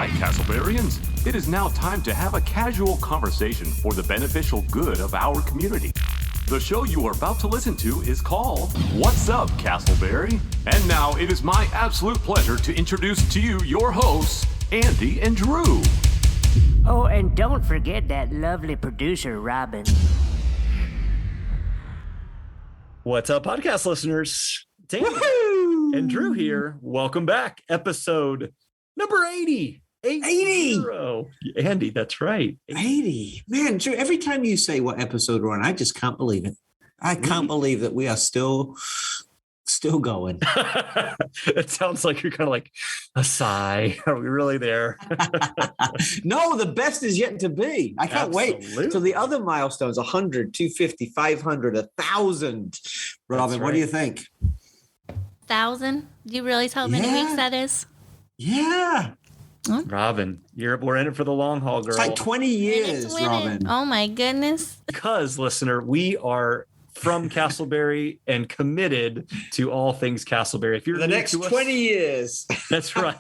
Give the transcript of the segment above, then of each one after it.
Hi, Casselberrians. It is now time to have a casual conversation for the beneficial good of our community. The show you are about to listen to is called What's Up, Casselberry? And now it is my absolute pleasure to introduce to you your hosts, Andy and Drew. Oh, and don't forget that lovely producer, Robin. What's up, podcast listeners? It's Andy and Drew here. Welcome back. Episode number 80. 80. Andy, that's right. 80. Man, Drew, every time you say what episode we're on, I just can't believe it. I can't believe that we are still going. It sounds like you're kind of like a sigh. Are we really there? No, the best is yet to be. I can't wait till the other milestones, 100, 250, 500, 1,000. Robin, what do you think? 1,000? Do you realize how many weeks that is? Yeah. Robin, we're in it for the long haul, girl. It's like 20 years, Robin. Oh, my goodness. Because, listener, we are from Casselberry and committed to all things Casselberry. If you're the next 20 years. That's right.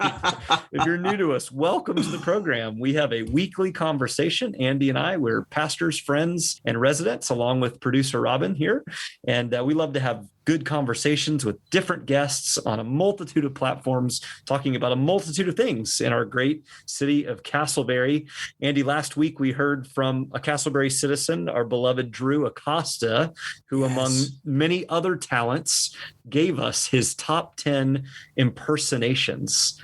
If you're new to us, welcome to the program. We have a weekly conversation. Andy and I, we're pastors, friends, and residents, along with producer Robin here. And we love to have good conversations with different guests on a multitude of platforms, talking about a multitude of things in our great city of Casselberry. Andy, last week we heard from a Casselberry citizen, our beloved Drew Acosta, who among many other talents gave us his top 10 impersonations.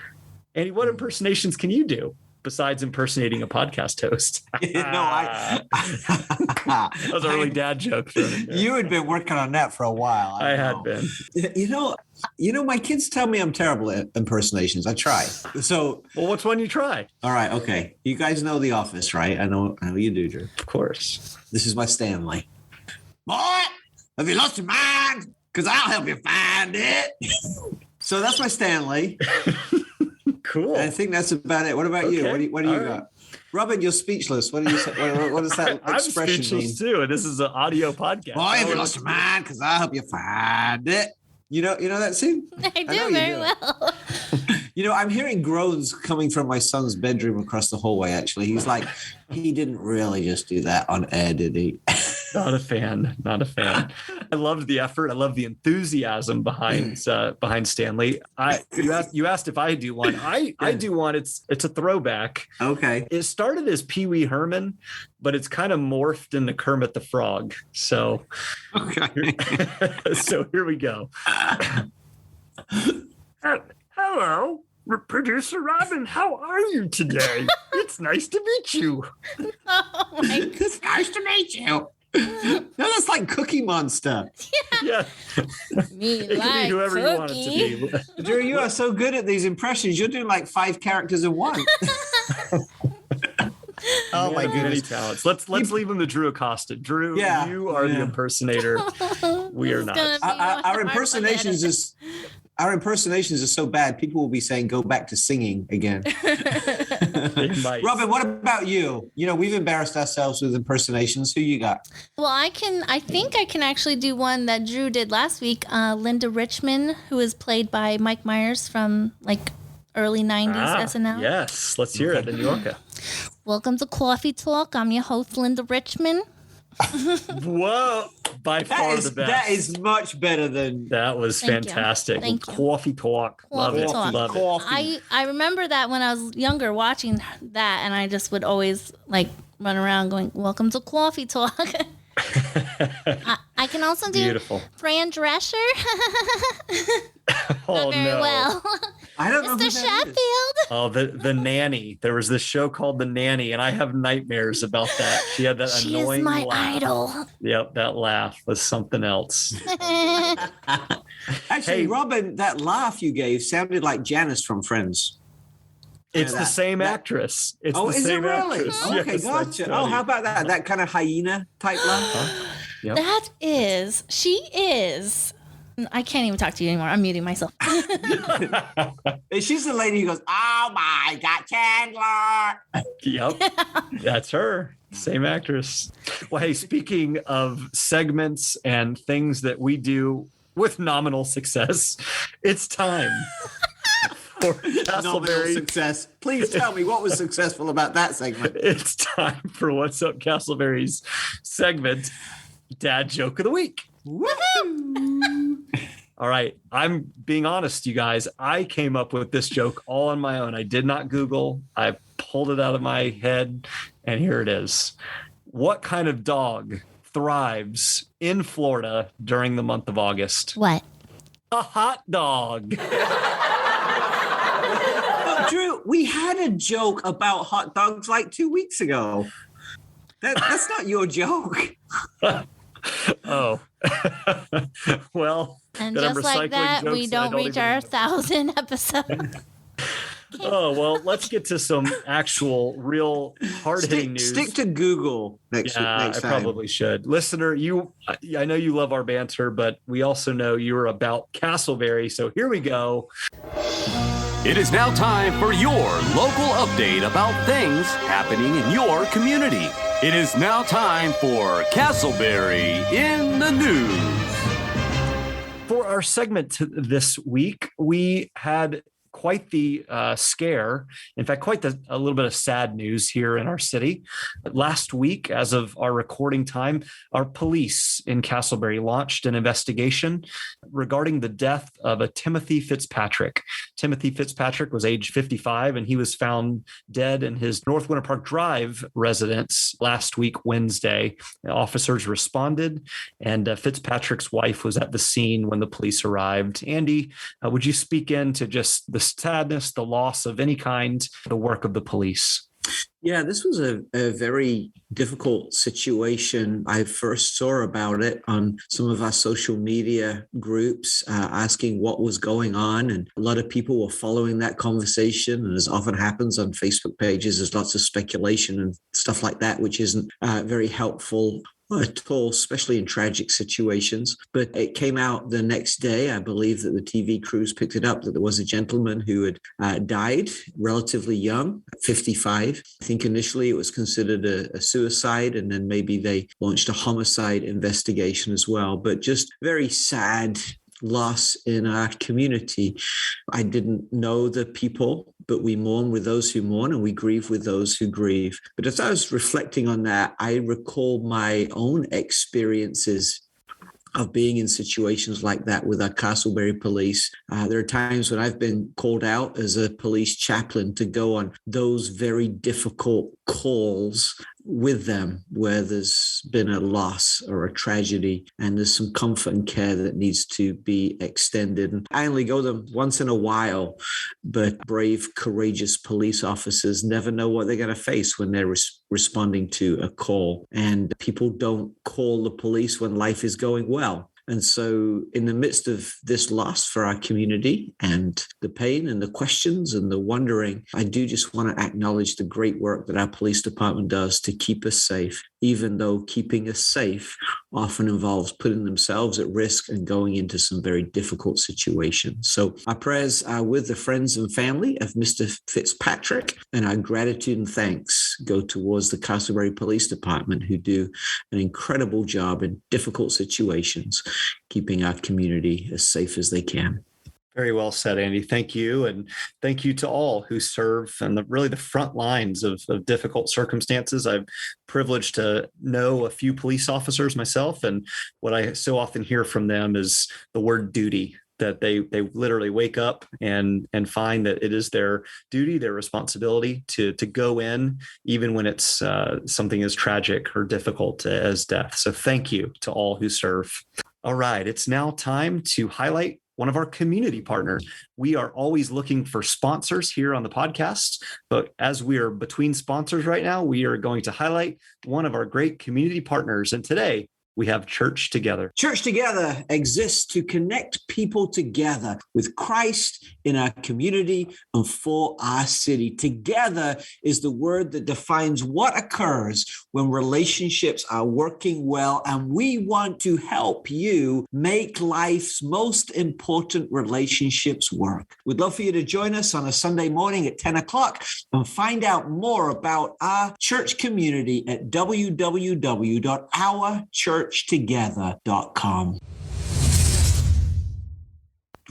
Andy, what impersonations can you do besides impersonating a podcast host? That was a really dad joke. You had been working on that for a while. I had been. You know, my kids tell me I'm terrible at impersonations. I try. So, well, what's one you try? All right, okay. You guys know The Office, right? I know you do, Drew. Of course. This is my Stanley. Boy, have you lost your mind? Because I'll help you find it. So that's my Stanley. Cool. I think that's about it. What about you? What do you got? Robin, you're speechless. What do you say? What does that expression mean? I'm speechless too, and this is an audio podcast. Boy, have you lost your mind? Because I'll help you find it. You know that scene? I do very well. You know, I'm hearing groans coming from my son's bedroom across the hallway, actually. He's like, he didn't really just do that on air, did he? Not a fan. I loved the effort. I love the enthusiasm behind Stanley. You asked if I do one. I do one. It's a throwback. Okay. It started as Pee Wee Herman, but it's kind of morphed into Kermit the Frog. So, so here we go. Hello, producer Robin. How are you today? It's nice to meet you. Oh my God. It's nice to meet you. No, that's like Cookie Monster. Yeah. Me It can be whoever you want it to be. Drew, you are so good at these impressions. You're doing like 5 characters in one. Oh my goodness. Many talents. Let's leave him to Drew Acosta. Drew, you are the impersonator. We are not. Our impersonations are so bad, people will be saying, go back to singing again. Robin, what about you? You know, we've embarrassed ourselves with impersonations. Who you got? Well, I think I can actually do one that Drew did last week. Linda Richmond, who is played by Mike Myers from like early 90s SNL. Yes, let's hear it in New York. Welcome to Coffee Talk. I'm your host, Linda Richmond. Whoa, by far the best. That is much better than... That was fantastic. Thank you. Coffee Talk. Love it. I remember that when I was younger watching that, and I just would always like run around going, welcome to Coffee Talk. I can also do Beautiful. Fran Drescher. Oh, Not very no. well. I don't know who Mr. that Sheffield. is. Oh, the nanny. There was this show called The Nanny, and I have nightmares about that. She had that She annoying is my laugh. idol. Yep, that laugh was something else. Actually, Robin, that laugh you gave sounded like Janice from Friends. It's the same actress. It's the is same it really? actress. Okay, Yes, that's gotcha. funny. How about that? That kind of hyena type laugh? Yep. She is. I can't even talk to you anymore. I'm muting myself. She's the lady who goes, oh my God, Chandler. Yep, that's her. Same actress. Well, hey, speaking of segments and things that we do with nominal success, it's time for Phenomenal Casselberry. success. Please tell me what was successful about that segment. It's time for What's Up Casselberry's segment, Dad Joke of the Week. Woohoo! All right. I'm being honest, you guys. I came up with this joke all on my own. I did not Google. I pulled it out of my head, and here it is. What kind of dog thrives in Florida during the month of August? What? A hot dog. But Drew, we had a joke about hot dogs like 2 weeks ago. That's not your joke. Oh. Well, And that I'm just like recycling that, we jokes don't I reach even our know. 1,000 episode. Oh, well, let's get to some actual, real hard-hitting news. Stick to Google next I time. probably should. Listener, I know you love our banter, but we also know you're about Casselberry. So here we go. It is now time for your local update about things happening in your community. It is now time for Casselberry in the News. For our segment this week, we had quite the scare. In fact, a little bit of sad news here in our city. Last week, as of our recording time, our police in Casselberry launched an investigation regarding the death of a Timothy Fitzpatrick. Timothy Fitzpatrick was age 55, and he was found dead in his North Winter Park Drive residence last week, Wednesday. Officers responded, and Fitzpatrick's wife was at the scene when the police arrived. Andy, would you speak into just the sadness, the loss of any kind, the work of the police? Yeah, this was a very difficult situation. I first saw about it on some of our social media groups, asking what was going on. And a lot of people were following that conversation. And as often happens on Facebook pages, there's lots of speculation and stuff like that, which isn't very helpful at all, especially in tragic situations. But it came out the next day, I believe that the TV crews picked it up, that there was a gentleman who had died relatively young, 55. I think initially it was considered a suicide, and then maybe they launched a homicide investigation as well. But just very sad loss in our community. I didn't know the people, but we mourn with those who mourn and we grieve with those who grieve. But as I was reflecting on that, I recall my own experiences of being in situations like that with our Casselberry police. There are times when I've been called out as a police chaplain to go on those very difficult calls with them where there's been a loss or a tragedy and there's some comfort and care that needs to be extended. And I only go them once in a while, but brave, courageous police officers never know what they're going to face when they're responding to a call. And people don't call the police when life is going well. And so in the midst of this loss for our community and the pain and the questions and the wondering, I do just want to acknowledge the great work that our police department does to keep us safe, even though keeping us safe often involves putting themselves at risk and going into some very difficult situations. So our prayers are with the friends and family of Mr. Fitzpatrick, and our gratitude and thanks go towards the Casselberry Police Department, who do an incredible job in difficult situations, keeping our community as safe as they can. Very well said, Andy. Thank you. And thank you to all who serve on really the front lines of difficult circumstances. I'm privileged to know a few police officers myself. And what I so often hear from them is the word duty, that they literally wake up and find that it is their duty, their responsibility to go in, even when it's something as tragic or difficult as death. So thank you to all who serve. All right, it's now time to highlight one of our community partners. We are always looking for sponsors here on the podcast, but as we are between sponsors right now, we are going to highlight one of our great community partners. And today we have Church Together. Church Together exists to connect people together with Christ in our community and for our city. Together is the word that defines what occurs when relationships are working well, and we want to help you make life's most important relationships work. We'd love for you to join us on a Sunday morning at 10 o'clock and find out more about our church community at www.ourchurchtogether.com.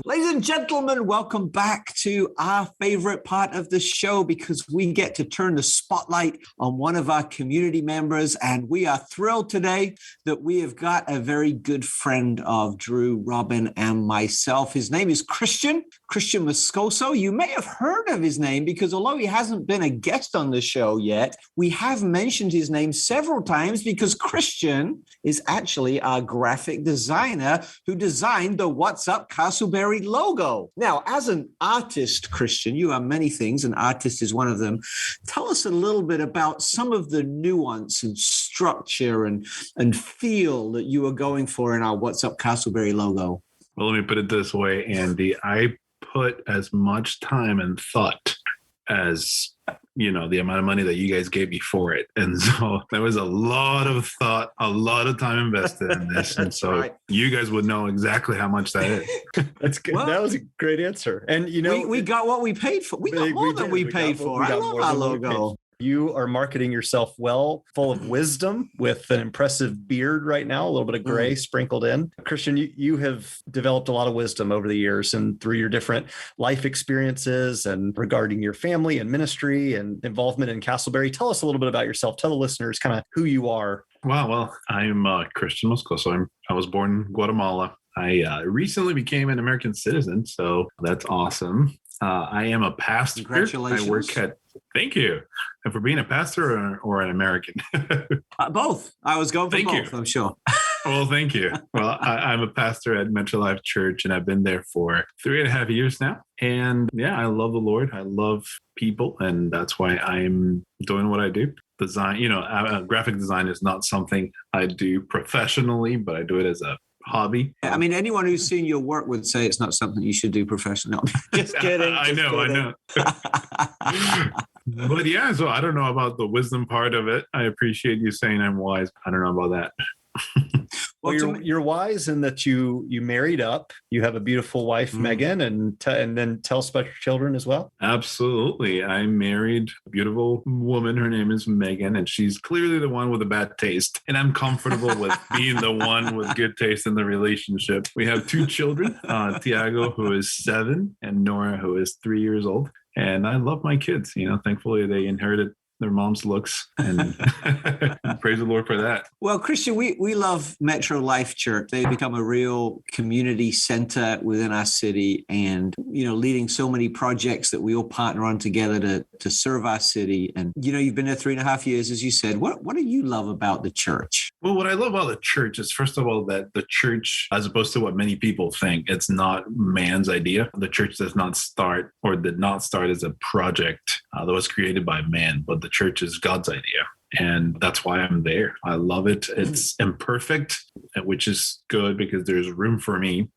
Ladies and gentlemen, welcome back to our favorite part of the show because we get to turn the spotlight on one of our community members. And we are thrilled today that we have got a very good friend of Drew, Robin, and myself. His name is Cristian Moscoso. You may have heard of his name because although he hasn't been a guest on the show yet, we have mentioned his name several times because Cristian is actually our graphic designer who designed the What's Up Casselberry logo. Now, as an artist, Cristian, you are many things. An artist is one of them. Tell us a little bit about some of the nuance and structure and feel that you are going for in our What's Up Casselberry logo. Well, let me put it this way, Andy. I put as much time and thought as the amount of money that you guys gave me for it. And so there was a lot of thought, a lot of time invested in this. And so right. You guys would know exactly how much that is. That's good. Well, that was a great answer. And we got what we paid for. We got more than we paid for. I love our logo. You are marketing yourself well, full of wisdom, with an impressive beard right now, a little bit of gray sprinkled in. Cristian, you have developed a lot of wisdom over the years and through your different life experiences and regarding your family and ministry and involvement in Casselberry. Tell us a little bit about yourself. Tell the listeners kind of who you are. Wow. Well, I'm Cristian Moscoso. I was born in Guatemala. I recently became an American citizen, so that's awesome. I am a pastor. Congratulations. Thank you. And for being a pastor or an American? Both. I was going for both, I'm sure. Well, thank you. Well, I'm a pastor at Metro Life Church, and I've been there for 3.5 years now. And yeah, I love the Lord. I love people, and that's why I'm doing what I do. Design, graphic design is not something I do professionally, but I do it as a hobby. I mean, anyone who's seen your work would say it's not something you should do professionally. Just kidding. I know. But yeah, so I don't know about the wisdom part of it. I appreciate you saying I'm wise. I don't know about that. Well, you're wise in that you married up. You have a beautiful wife, Megan, and then tell special children as well. Absolutely. I married a beautiful woman. Her name is Megan, and she's clearly the one with a bad taste. And I'm comfortable with being the one with good taste in the relationship. We have 2 children, Tiago, who is 7, and Nora, who is 3 years old. And I love my kids. Thankfully they inherited their mom's looks, and praise the Lord for that. Well, Cristian, we love Metro Life Church. They've become a real community center within our city, and leading so many projects that we all partner on together to serve our city. And you've been there 3.5 years, as you said. What do you love about the church? Well, what I love about the church is, first of all, that the church, as opposed to what many people think, it's not man's idea. The church did not start as a project that was created by man, but the church is God's idea. And that's why I'm there. I love it. It's imperfect, which is good because there's room for me.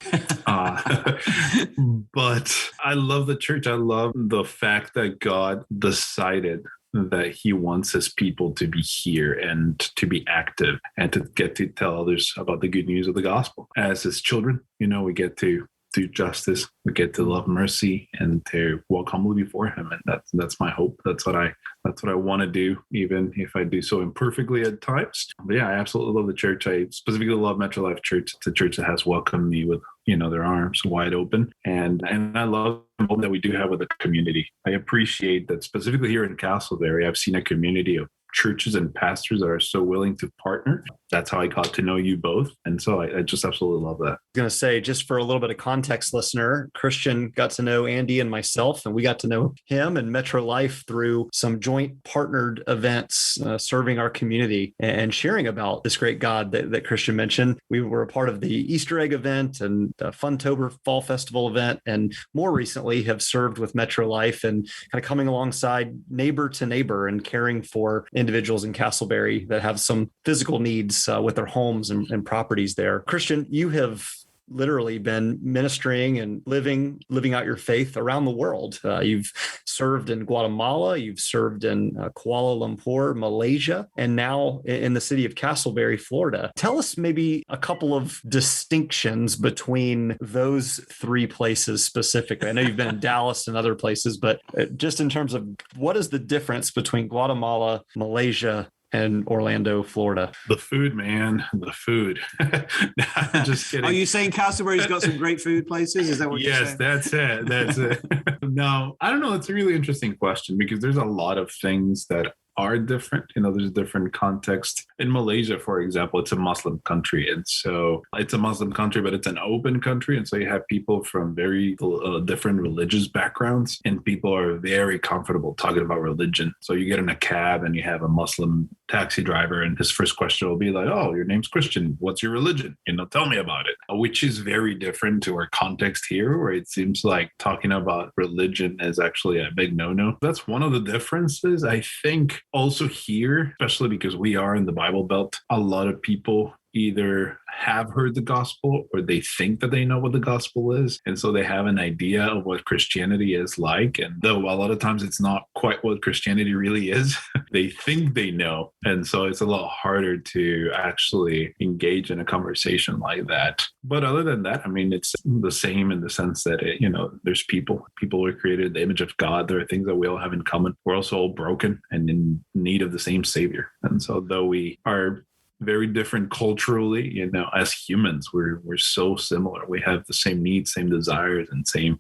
But I love the church. I love the fact that God decided that he wants his people to be here and to be active and to get to tell others about the good news of the gospel. As his children, we get to do justice, we get to love mercy, and to walk humbly before him. And that's my hope. That's what I want to do, even if I do so imperfectly at times. But yeah, I absolutely love the church. I specifically love Metro Life Church. It's a church that has welcomed me with their arms wide open, and I love the hope that we do have with the community. I appreciate that specifically here in Casselberry, I've seen a community of churches and pastors that are so willing to partner. That's how I got to know you both. And so I just absolutely love that. I was going to say, just for a little bit of context, listener, Cristian got to know Andy and myself, and we got to know him and Metro Life through some joint partnered events, serving our community and sharing about this great God that Cristian mentioned. We were a part of the Easter egg event and the Funtober Fall Festival event, and more recently have served with Metro Life and kind of coming alongside neighbor to neighbor and caring for individuals in Casselberry that have some physical needs with their homes and properties there. Cristian, you have literally been ministering and living out your faith around the world. You've served in Guatemala, you've served in Kuala Lumpur, Malaysia, and now in the city of Casselberry, Florida. Tell us maybe a couple of distinctions between those 3 places specifically. I know you've been in Dallas and other places, but just in terms of what is the difference between Guatemala, Malaysia, in Orlando, Florida? The food, man, the food. I'm just kidding. Are you saying Casselberry's got some great food places? Is that what you're saying? Yes, that's it. That's it. No, I don't know. It's a really interesting question because there's a lot of things that are different. There's different context. In Malaysia, for example, it's a Muslim country. And so it's a Muslim country, but it's an open country. And so you have people from very different religious backgrounds, and people are very comfortable talking about religion. So you get in a cab and you have a Muslim taxi driver, and his first question will be like, "Oh, your name's Christian. What's your religion? Tell me about it," which is very different to our context here, where it seems like talking about religion is actually a big no-no. That's one of the differences. I think also here, especially because we are in the Bible Belt, a lot of people either have heard the gospel or they think that they know what the gospel is. And so they have an idea of what Christianity is like. And though a lot of times it's not quite what Christianity really is, they think they know. And so it's a lot harder to actually engage in a conversation like that. But other than that, it's the same in the sense that, there's people are created in the image of God. There are things that we all have in common. We're also all broken and in need of the same Savior. And so though we are very different culturally, as humans, we're so similar. We have the same needs, same desires, and same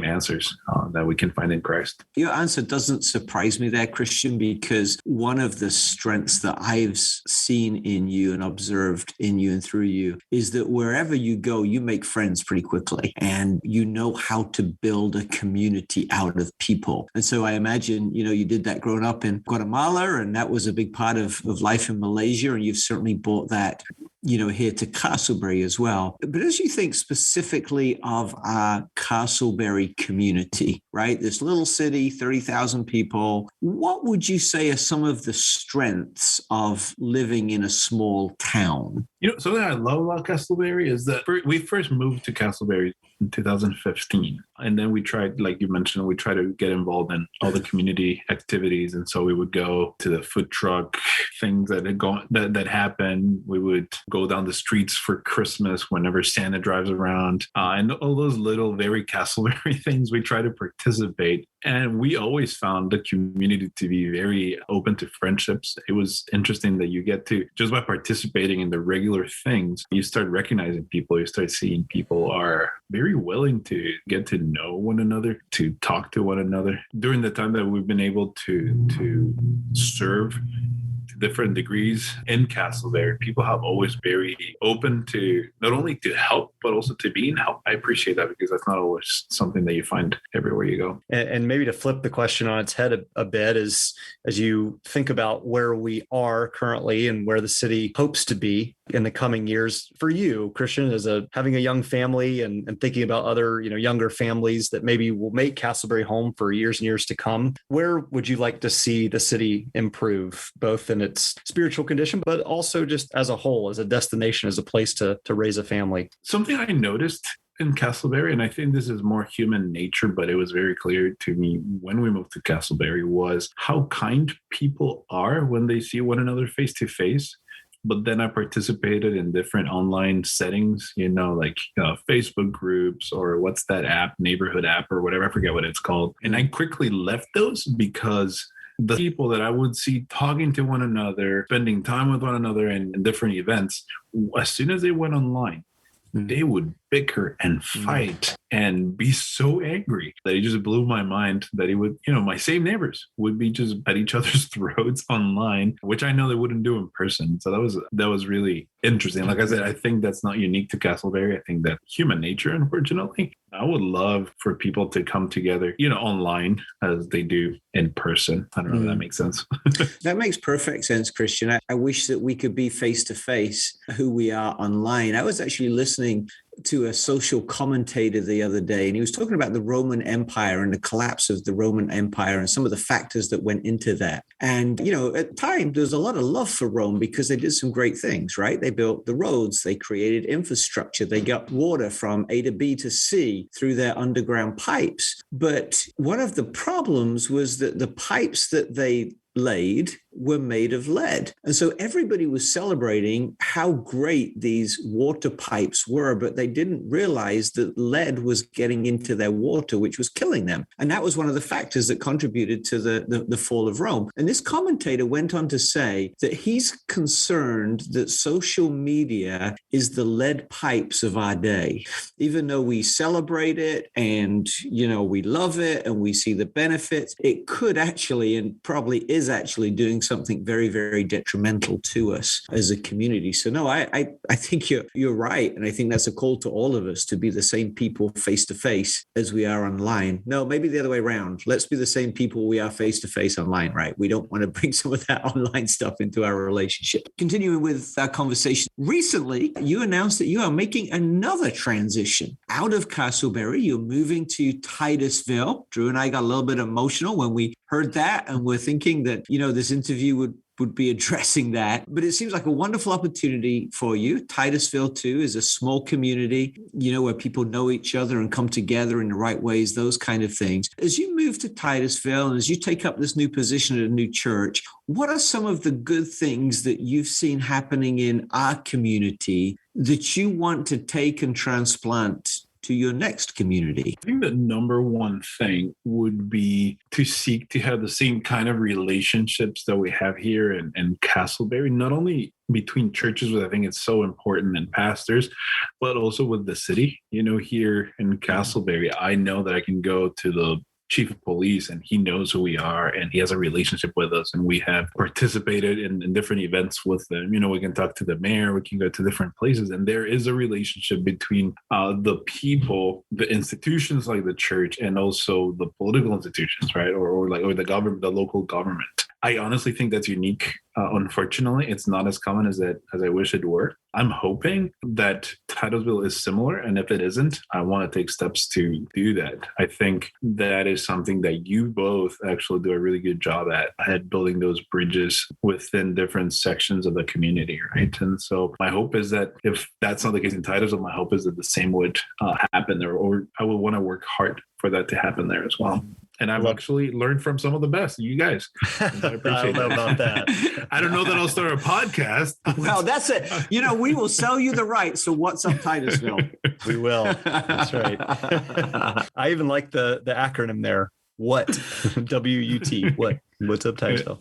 answers that we can find in Christ. Your answer doesn't surprise me there, Christian, because one of the strengths that I've seen in you and observed in you and through you is that wherever you go, you make friends pretty quickly, and you know how to build a community out of people. And so I imagine, you did that growing up in Guatemala, and that was a big part of life in Malaysia, and you've certainly brought that, here to Casselberry as well. But as you think specifically of our Casselberry community, right? This little city, 30,000 people, what would you say are some of the strengths of living in a small town? Something I love about Casselberry is that we first moved to Casselberry in 2015. And then we tried, like you mentioned, we tried to get involved in all the community activities. And so we would go to the food truck things that happened. We would go down the streets for Christmas whenever Santa drives around. And all those little, very Casselberry things, we try to participate. And we always found the community to be very open to friendships. It was interesting that you get to, just by participating in the regular things, you start recognizing people, you start seeing people are very willing to get to know one another, to talk to one another. During the time that we've been able to serve to different degrees in Casselberry, people have always very open to not only to help, but also to being helped. I appreciate that because that's not always something that you find everywhere you go. And maybe to flip the question on its head a bit, as you think about where we are currently and where the city hopes to be in the coming years, for you, Christian, as having a young family and thinking about other, younger families that maybe will make Casselberry home for years and years to come, where would you like to see the city improve, both in its spiritual condition, but also just as a whole, as a destination, as a place to raise a family? Something I noticed in Casselberry, and I think this is more human nature, but it was very clear to me when we moved to Casselberry, was how kind people are when they see one another face to face. But then I participated in different online settings, like Facebook groups or what's that app, neighborhood app or whatever, I forget what it's called. And I quickly left those because the people that I would see talking to one another, spending time with one another in different events, as soon as they went online, they would bicker and fight and be so angry that it just blew my mind that it would, my same neighbors would be just at each other's throats online, which I know they wouldn't do in person. So that was really interesting. Like I said, I think that's not unique to Casselberry. I think that human nature, unfortunately. I would love for people to come together, online as they do in person. I don't know if that makes sense. That makes perfect sense, Christian. I wish that we could be face to face who we are online. I was actually listening to a social commentator the other day, and he was talking about the Roman Empire and the collapse of the Roman Empire and some of the factors that went into that. And, at the time, there was a lot of love for Rome because they did some great things, right? They built the roads, they created infrastructure, they got water from A to B to C through their underground pipes. But one of the problems was that the pipes that they laid were made of lead. And so everybody was celebrating how great these water pipes were, but they didn't realize that lead was getting into their water, which was killing them. And that was one of the factors that contributed to the fall of Rome. And this commentator went on to say that he's concerned that social media is the lead pipes of our day. Even though we celebrate it and, we love it and we see the benefits, it could actually, and probably is actually, doing something very, very detrimental to us as a community. So no, I think you're right. And I think that's a call to all of us to be the same people face to face as we are online. No, maybe the other way around. Let's be the same people we are face to face online, right? We don't want to bring some of that online stuff into our relationship. Continuing with our conversation, recently you announced that you are making another transition out of Casselberry. You're moving to Titusville. Drew and I got a little bit emotional when we heard that, and we're thinking that, this interview would be addressing that. But it seems like a wonderful opportunity for you. Titusville, too, is a small community, where people know each other and come together in the right ways, those kind of things. As you move to Titusville and as you take up this new position at a new church, what are some of the good things that you've seen happening in our community that you want to take and transplant to your next community? I think the number one thing would be to seek to have the same kind of relationships that we have here in Casselberry, not only between churches, but I think it's so important, and pastors, but also with the city. Here in Casselberry, I know that I can go to the chief of police and he knows who we are and he has a relationship with us, and we have participated in different events with them. We can talk to the mayor, we can go to different places, and there is a relationship between the people, the institutions like the church, and also the political institutions, right? Or the government, the local government. I honestly think that's unique. Unfortunately, it's not as common as I wish it were. I'm hoping that Titusville is similar, and if it isn't, I want to take steps to do that. I think that is something that you both actually do a really good job at building those bridges within different sections of the community, right? And so my hope is that if that's not the case in Titusville, my hope is that the same would happen there, or I would want to work hard for that to happen there as well. And I've actually learned from some of the best, you guys. I appreciate I don't know about that. I don't know that I'll start a podcast. Well, that's it. We will sell you the rights. So what's up, Titusville? We will. That's right. I even like the acronym there. What? WUT. What? What's up, Titusville?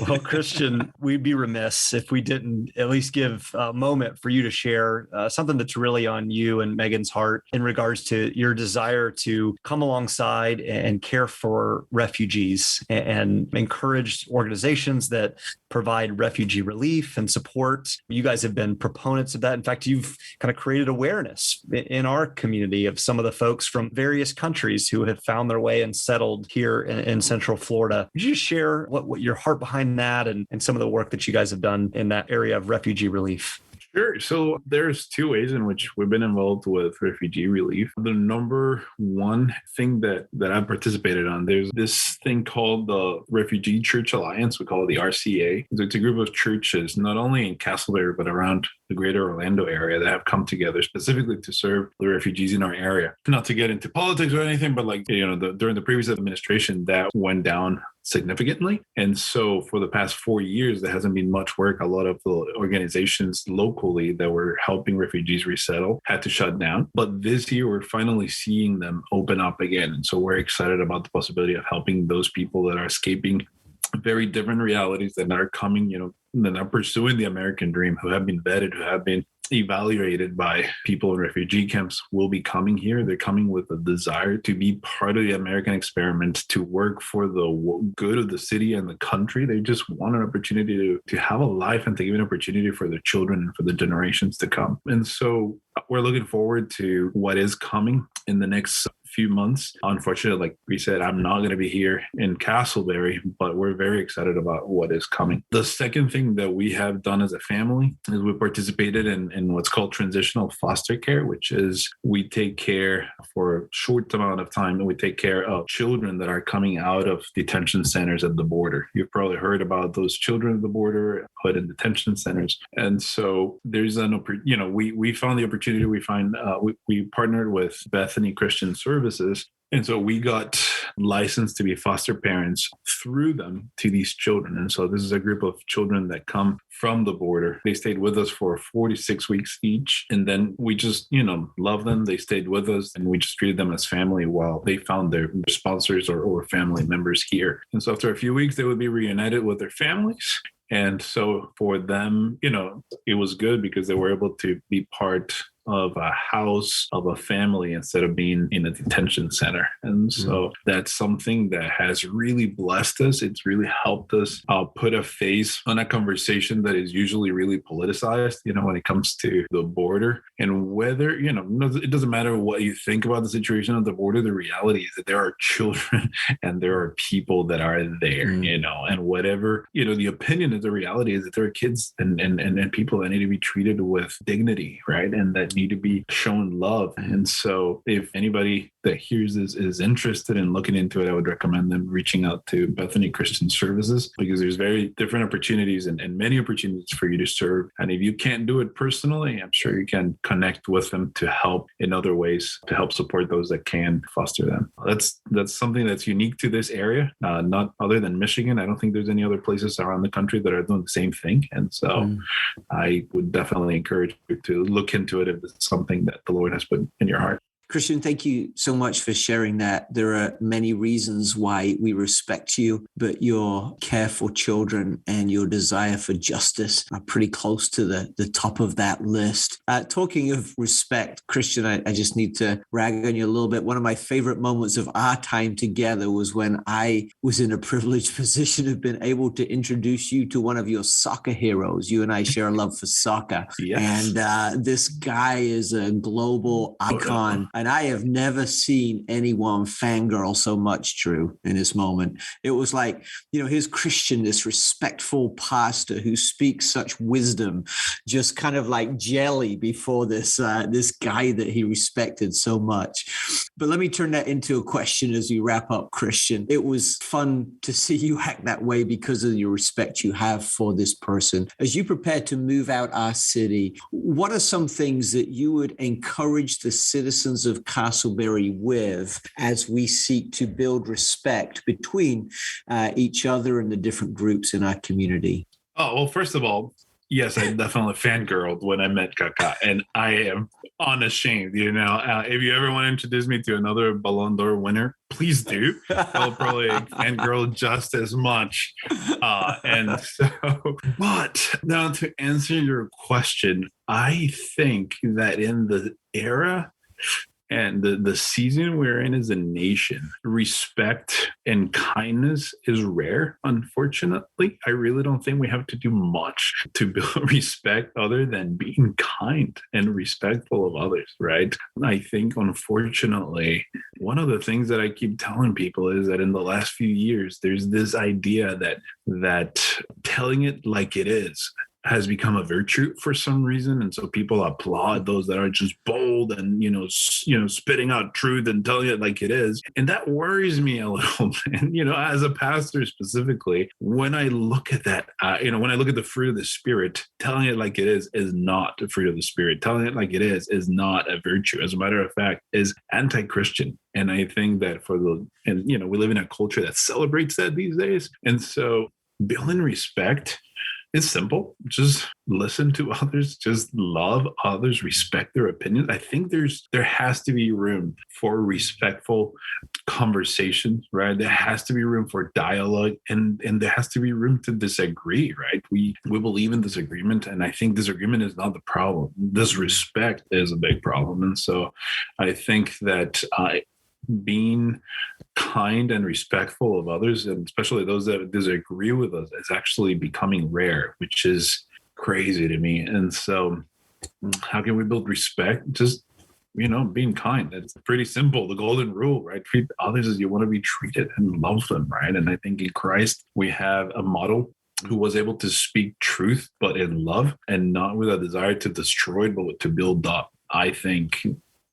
Well, Christian, we'd be remiss if we didn't at least give a moment for you to share something that's really on you and Megan's heart in regards to your desire to come alongside and care for refugees and encourage organizations that provide refugee relief and support. You guys have been proponents of that. In fact, you've kind of created awareness in our community of some of the folks from various countries who have found their way and settled here in Central Florida. Could you just share what your heart behind that and some of the work that you guys have done in that area of refugee relief? Sure. So there's two ways in which we've been involved with refugee relief. The number one thing that I've participated on, there's this thing called the Refugee Church Alliance. We call it the RCA. It's a group of churches, not only in Casselberry, but around the greater Orlando area, that have come together specifically to serve the refugees in our area. Not to get into politics or anything, but during the previous administration, that went down significantly. And so for the past 4 years, there hasn't been much work. A lot of the organizations locally that were helping refugees resettle had to shut down. But this year, we're finally seeing them open up again. And so we're excited about the possibility of helping those people that are escaping very different realities, that are coming, that are pursuing the American dream, who have been vetted, who have been evaluated by people in refugee camps, will be coming here. They're coming with a desire to be part of the American experiment, to work for the good of the city and the country. They just want an opportunity to have a life and to give an opportunity for their children and for the generations to come. And so we're looking forward to what is coming in the next few months. Unfortunately, like we said, I'm not going to be here in Casselberry, but we're very excited about what is coming. The second thing that we have done as a family is we participated in what's called transitional foster care, which is we take care for a short amount of time, and we take care of children that are coming out of detention centers at the border. You've probably heard about those children at the border put in detention centers. And so there's we found the opportunity. We partnered with Bethany Christian Services. And so we got licensed to be foster parents through them to these children. And so this is a group of children that come from the border. They stayed with us for 46 weeks each. And then we just, love them. They stayed with us and we just treated them as family while they found their sponsors or family members here. And so after a few weeks, they would be reunited with their families. And so for them, it was good because they were able to be part of a house, of a family, instead of being in a detention center. And so that's something that has really blessed us. It's really helped us put a face on a conversation that is usually really politicized, when it comes to the border. And whether, it doesn't matter what you think about the situation of the border, the reality is that there are children and there are people that are there, and whatever, the opinion of the reality is that there are kids and people that need to be treated with dignity, right? And that need to be shown love. And so if anybody that hears this is interested in looking into it, I would recommend them reaching out to Bethany Christian Services, because there's very different opportunities and many opportunities for you to serve. And if you can't do it personally, I'm sure you can connect with them to help in other ways to help support those that can foster them. That's something that's unique to this area, not other than Michigan. I don't think there's any other places around the country that are doing the same thing. And so I would definitely encourage you to look into it if it's something that the Lord has put in your heart. Cristian, thank you so much for sharing that. There are many reasons why we respect you, but your care for children and your desire for justice are pretty close to the top of that list. Talking of respect, Cristian, I just need to rag on you a little bit. One of my favorite moments of our time together was when I was in a privileged position of being able to introduce you to one of your soccer heroes. You and I share a love for soccer. Yes. And this guy is a global icon. And I have never seen anyone fangirl so much, Drew, in this moment. It was like, here's Cristian, this respectful pastor who speaks such wisdom, just kind of like jelly before this guy that he respected so much. But let me turn that into a question as we wrap up, Cristian. It was fun to see you act that way because of your respect you have for this person. As you prepare to move out our city, what are some things that you would encourage the citizens of Casselberry with as we seek to build respect between each other and the different groups in our community? Oh, well, first of all, yes, I definitely fangirled when I met Kaka, and I am unashamed. If you ever want to introduce me to another Ballon d'Or winner, please do. I'll probably fangirl just as much. But now to answer your question, I think that in the era and the season we're in as a nation, respect and kindness is rare, unfortunately. I really don't think we have to do much to build respect other than being kind and respectful of others, right? I think, unfortunately, one of the things that I keep telling people is that in the last few years, there's this idea that telling it like it is has become a virtue for some reason. And so people applaud those that are just bold and, spitting out truth and telling it like it is. And that worries me a little bit, as a pastor specifically, when I look at that, when I look at the fruit of the Spirit, telling it like it is not the fruit of the Spirit. Telling it like it is not a virtue. As a matter of fact, is anti-Christian. And I think that we live in a culture that celebrates that these days. And so building respect, it's simple. Just listen to others, just love others, respect their opinions. I think there has to be room for respectful conversations, right? There has to be room for dialogue, and there has to be room to disagree, right? We believe in disagreement, and I think disagreement is not the problem. Disrespect is a big problem. And so I think that being kind and respectful of others, and especially those that disagree with us, is actually becoming rare, which is crazy to me. And so how can we build respect? Just, being kind. It's pretty simple. The golden rule, right? Treat others as you want to be treated and love them, right? And I think in Christ, we have a model who was able to speak truth, but in love, and not with a desire to destroy, but to build up. I think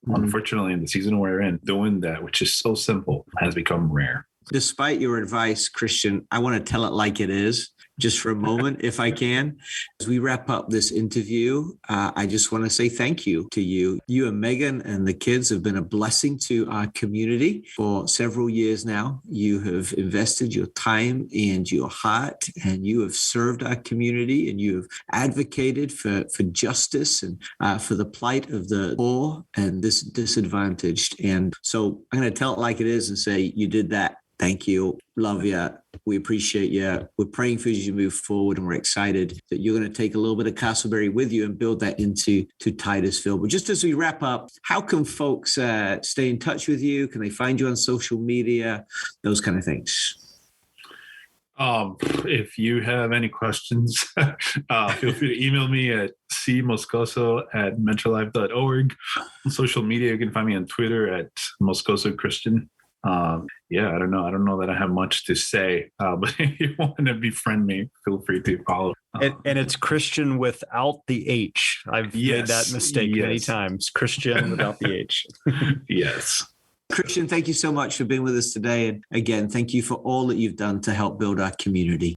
unfortunately, in the season we're in, doing that, which is so simple, has become rare. Despite your advice, Cristian, I want to tell it like it is. just for a moment, if I can. As we wrap up this interview, I just want to say thank you to you. You and Megan and the kids have been a blessing to our community for several years now. You have invested your time and your heart, and you have served our community, and you have advocated for justice and for the plight of the poor and this disadvantaged. And so I'm going to tell it like it is and say, you did that. Thank you. Love you. We appreciate you. We're praying for you as you move forward, and we're excited that you're going to take a little bit of Casselberry with you and build that into Titusville. But just as we wrap up, how can folks stay in touch with you? Can they find you on social media? Those kind of things. If you have any questions, feel free to email me at cmoscoso@mentorlife.org. On social media, you can find me on Twitter at Moscoso Christian. I don't know that I have much to say, but if you want to befriend me, feel free to follow. And it's Christian without the H. I've made that mistake many times. Christian without the H. Yes. Christian, thank you so much for being with us today. And again, thank you for all that you've done to help build our community.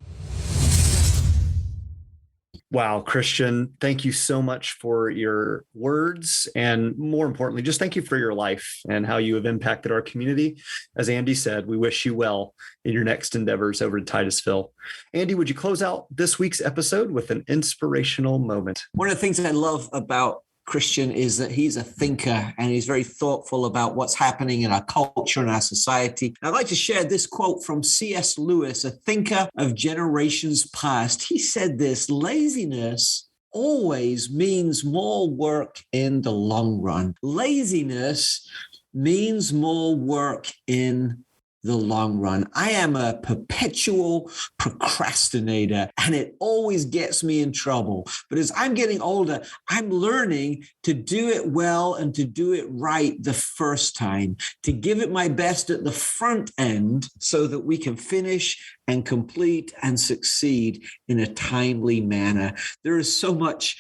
Wow, Christian, thank you so much for your words. And more importantly, just thank you for your life and how you have impacted our community. As Andy said, we wish you well in your next endeavors over at Titusville. Andy, would you close out this week's episode with an inspirational moment? One of the things that I love about Christian is that he's a thinker, and he's very thoughtful about what's happening in our culture and our society. I'd like to share this quote from C.S. Lewis, a thinker of generations past. He said this: laziness always means more work in the long run. Laziness means more work in the long run. I am a perpetual procrastinator, and it always gets me in trouble. But as I'm getting older, I'm learning to do it well and to do it right the first time, to give it my best at the front end so that we can finish and complete and succeed in a timely manner. There is so much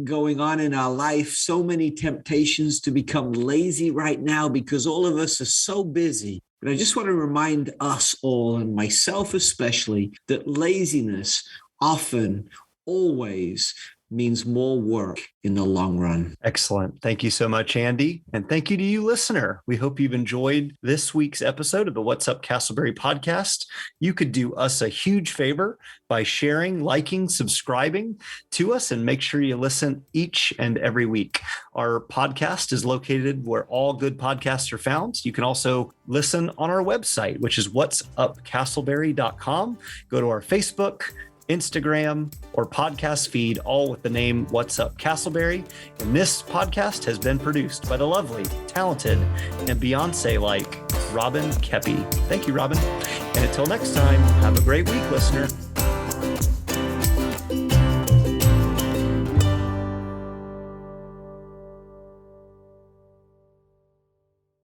going on in our life, so many temptations to become lazy right now because all of us are so busy. But I just want to remind us all, and myself especially, that laziness often, always means more work in the long run. Excellent. Thank you so much, Andy. And thank you to you, listener. We hope you've enjoyed this week's episode of the What's Up Casselberry podcast. You could do us a huge favor by sharing, liking, subscribing to us, and make sure you listen each and every week. Our podcast is located where all good podcasts are found. You can also listen on our website, which is whatsupcasselberry.com. Go to our Facebook, Instagram, or podcast feed, all with the name What's Up Casselberry. And this podcast has been produced by the lovely, talented, and Beyonce-like Robin Kepi. Thank you, Robin. And until next time, have a great week, listener.